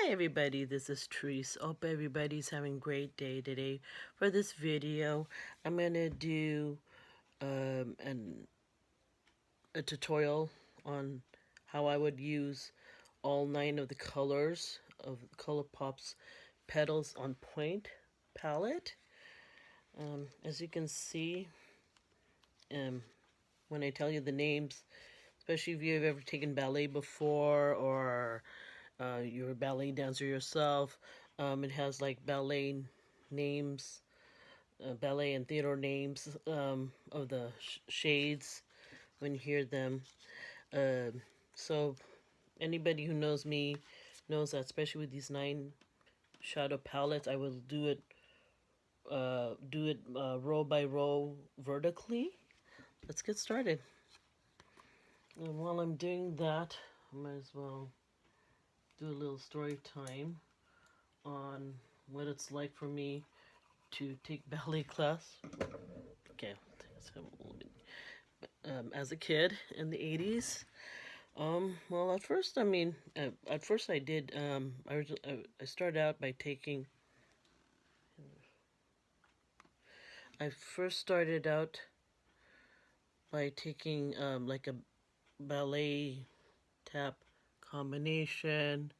Hi everybody, this is Therese. Hope everybody's having a great day today. For this video, I'm going to do a tutorial on how I would use all 9 of the colors of Colourpop's Petals on Point palette. As you can see, when I tell you the names, especially if you've ever taken ballet before or you're a ballet dancer yourself. It has like ballet names, ballet and theater names of the shades when you hear them. So anybody who knows me knows that, especially with these 9 shadow palettes, I will do it row by row vertically. Let's get started. And while I'm doing that, I might as well do a little story time on what it's like for me to take ballet class. Okay, as a kid in the 80s. Well, at first, I did. I started out by taking. I first started out by taking like a ballet tap combination.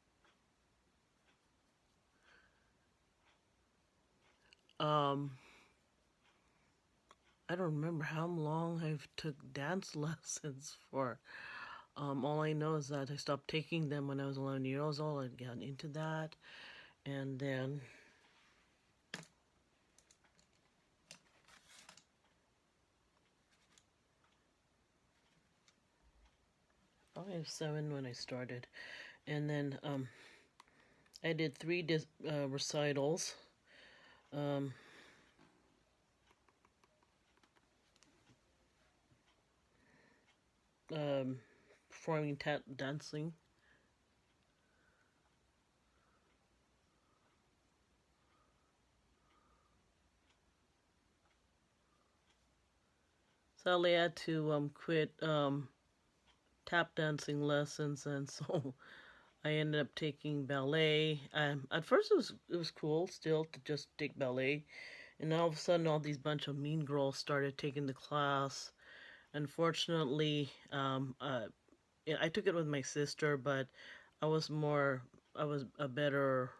I don't remember how long I've took dance lessons for. All I know is that I stopped taking them when I was 11 years old. I got into that, and then I was 7 when I started, and then I did 3 recitals. Performing tap dancing. Sadly, I had to quit tap dancing lessons, and so I ended up taking ballet. At first, it was cool still to just take ballet, and all of a sudden, all these bunch of mean girls started taking the class. Unfortunately, yeah, I took it with my sister, but I was a better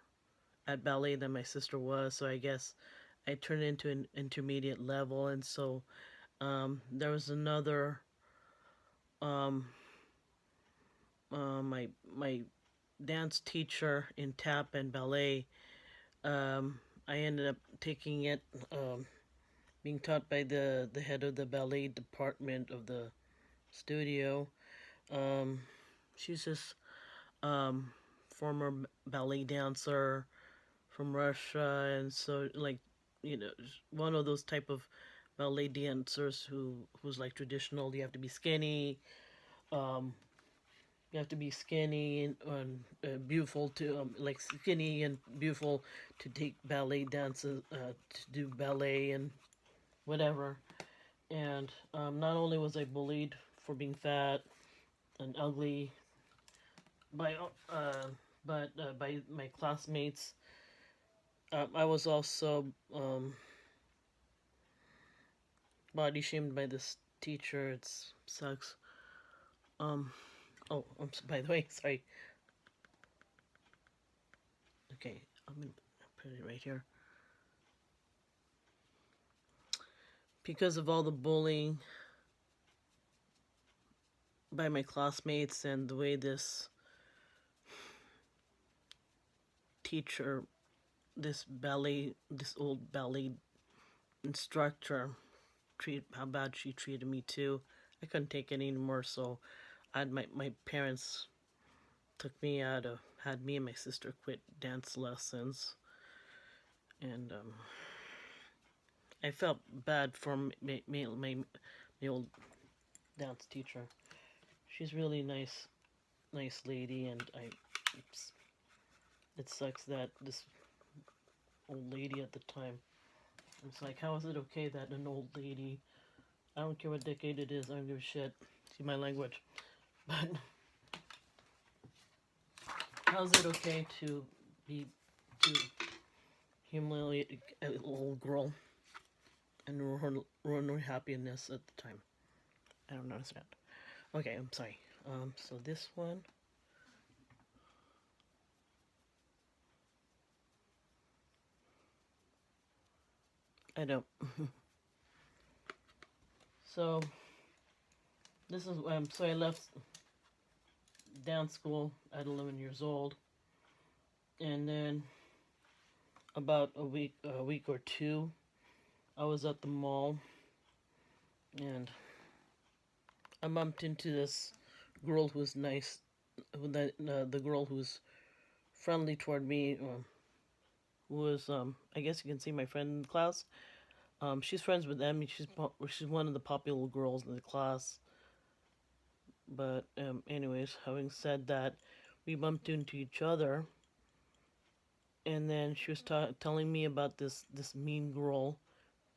at ballet than my sister was, so I guess I turned into an intermediate level, and so there was another my dance teacher in tap and ballet. I ended up taking it, being taught by the head of the ballet department of the studio. She's this former ballet dancer from Russia, and so like one of those type of ballet dancers who's like traditional. You have to be skinny. Um, you have to be skinny and beautiful to like skinny and beautiful to take ballet dances, to do ballet and whatever. And not only was I bullied for being fat and ugly by by my classmates, I was also body shamed by this teacher. It sucks. Um, oh, by the way, sorry. Okay, I'm gonna put it right here. Because of all the bullying by my classmates and the way this teacher, this old ballet instructor, how bad she treated me too, I couldn't take it anymore. So, my parents took me out of, had me and my sister quit dance lessons, and I felt bad for my old dance teacher. She's really nice lady, and it sucks that this old lady at the time, it's like, how is it okay that an old lady, I don't care what decade it is, I don't give a shit, see my language, but How's it okay to humiliate a little girl and ruin her happiness at the time? I don't understand. Okay, I'm sorry. So this one. I don't. So this is so I left dance school at 11 years old, and then about a week or two, I was at the mall, and I bumped into this girl who was nice, the girl who was friendly toward me, who was I guess you can see my friend in the class. She's friends with Emmy. She's one of the popular girls in the class. But anyways, having said that, we bumped into each other, and then she was telling me about this mean girl,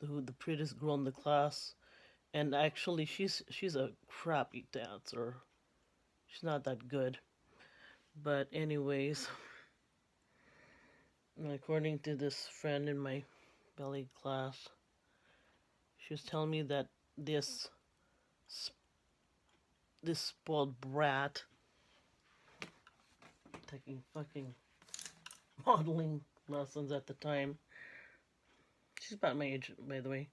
the prettiest girl in the class, and actually she's a crappy dancer. She's not that good. But anyways, according to this friend in my ballet class, she was telling me that this spoiled brat taking fucking modeling lessons at the time. She's about my age, by the way.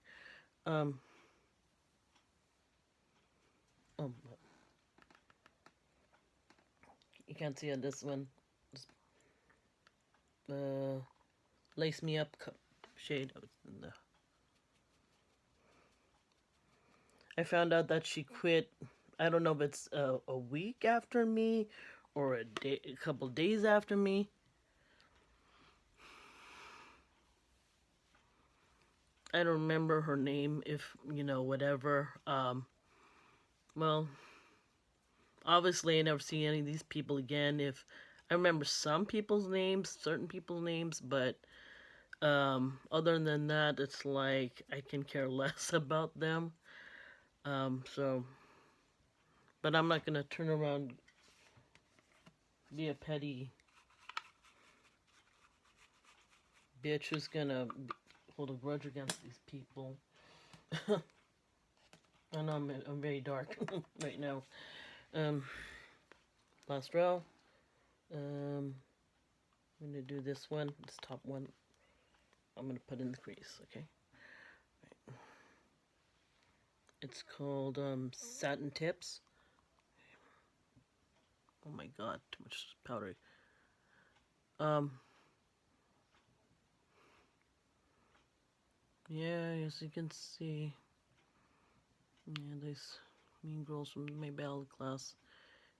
Um, oh, you can't see it. This one, lace me up shade. I found out that she quit. I don't know if it's a week after me or a couple days after me. I don't remember her name. If whatever. Well, obviously, I never see any of these people again. If I remember some people's names, certain people's names, but other than that, it's like I can care less about them. So, but I'm not gonna turn around, be a petty bitch who's gonna hold a grudge against these people. I know I'm very dark right now. Last row. I'm gonna do this one, this top one. I'm gonna put in the crease, okay? Right. It's called Satin Tips. Oh my god, too much powder. Yeah, as you can see, yeah, these mean girls from my ballet class,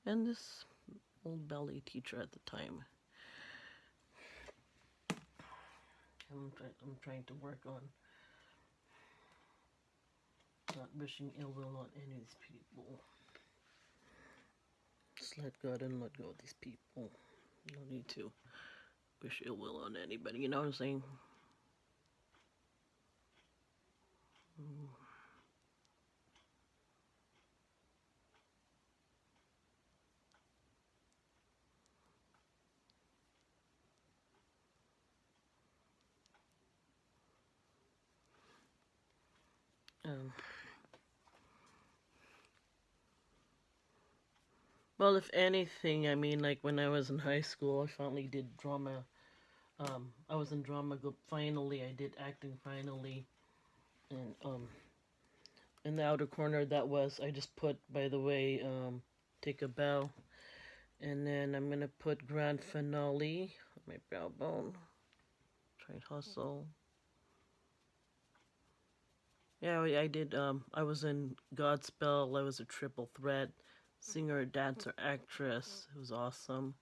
and this old ballet teacher at the time. I'm trying to work on not wishing ill will on any of these people. Just let God and let go of these people. No need to wish ill will on anybody, you know what I'm saying? Um, well, if anything, I mean, like when I was in high school, I finally did drama. I was in drama group. Finally, I did acting. Finally, and in the outer corner, that was I just put. By the way, take a bow, and then I'm gonna put grand finale on my brow bone. Try and hustle. Yeah, I did. I was in Godspell. I was a triple threat singer, dancer, actress. It was awesome.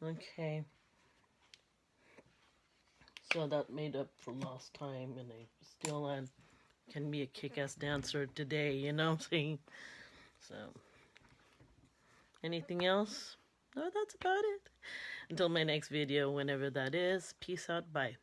Okay. So that made up for lost time, and I still can be a kick-ass dancer today, you know what I'm saying? So, anything else? No, that's about it. Until my next video, whenever that is, peace out, bye.